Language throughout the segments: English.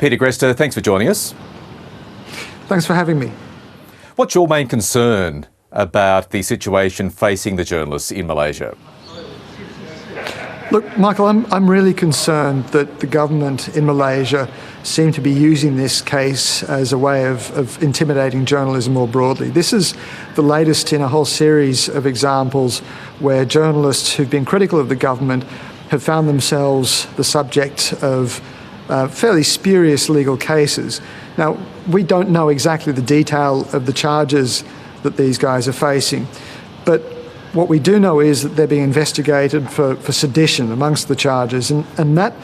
Peter Greste, thanks for joining us. Thanks for having me. What's your main concern about the situation facing the journalists in Malaysia? Look, Michael, I'm really concerned that the government in Malaysia seem to be using this case as a way of intimidating journalism more broadly. This is the latest in a whole series of examples where journalists who've been critical of the government have found themselves the subject of fairly spurious legal cases. Now, we don't know exactly the detail of the charges that these guys are facing, but what we do know is that they're being investigated for sedition amongst the charges, and that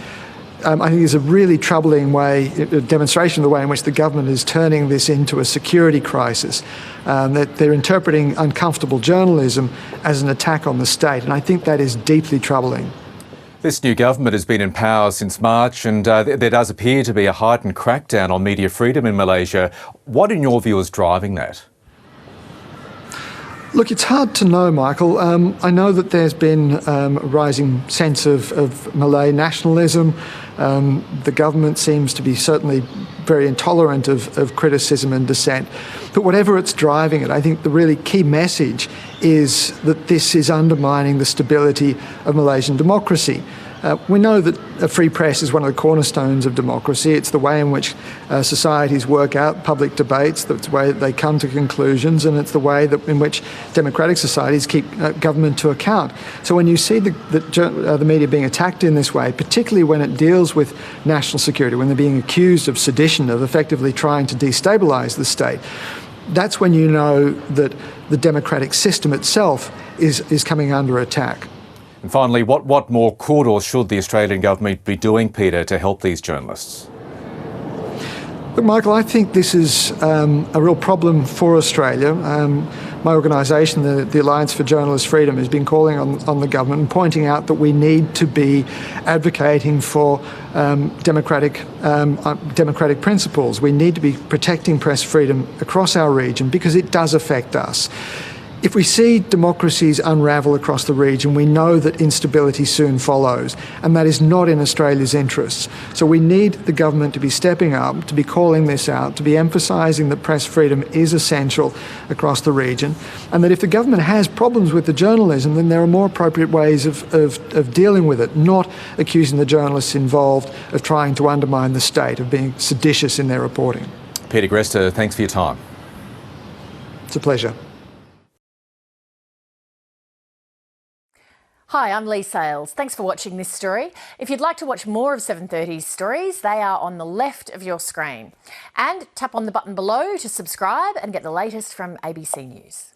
I think is a really troubling way, a demonstration of the way in which the government is turning this into a security crisis. That they're interpreting uncomfortable journalism as an attack on the state, and I think that is deeply troubling. This new government has been in power since March, and there does appear to be a heightened crackdown on media freedom in Malaysia. What, in your view, is driving that? Look, it's hard to know, Michael. I know that there's been a rising sense of Malay nationalism. The government seems to be certainly very intolerant of criticism and dissent. But whatever it's driving it, I think the really key message is that this is undermining the stability of Malaysian democracy. We know that a free press is one of the cornerstones of democracy. It's the way in which societies work out public debates, it's the way that they come to conclusions, and it's the way in which democratic societies keep government to account. So when you see the media being attacked in this way, particularly when it deals with national security, when they're being accused of sedition, of effectively trying to destabilise the state, that's when you know that the democratic system itself is coming under attack. And finally, what more could or should the Australian government be doing, Peter, to help these journalists? Look, Michael, I think this is a real problem for Australia. My organisation, the Alliance for Journalist Freedom, has been calling on the government and pointing out that we need to be advocating for democratic principles. We need to be protecting press freedom across our region because it does affect us. If we see democracies unravel across the region, we know that instability soon follows, and that is not in Australia's interests. So we need the government to be stepping up, to be calling this out, to be emphasising that press freedom is essential across the region, and that if the government has problems with the journalism, then there are more appropriate ways of dealing with it, not accusing the journalists involved of trying to undermine the state, of being seditious in their reporting. Peter Greste, thanks for your time. It's a pleasure. Hi, I'm Lee Sales. Thanks for watching this story. If you'd like to watch more of 7:30's stories, they are on the left of your screen. And tap on the button below to subscribe and get the latest from ABC News.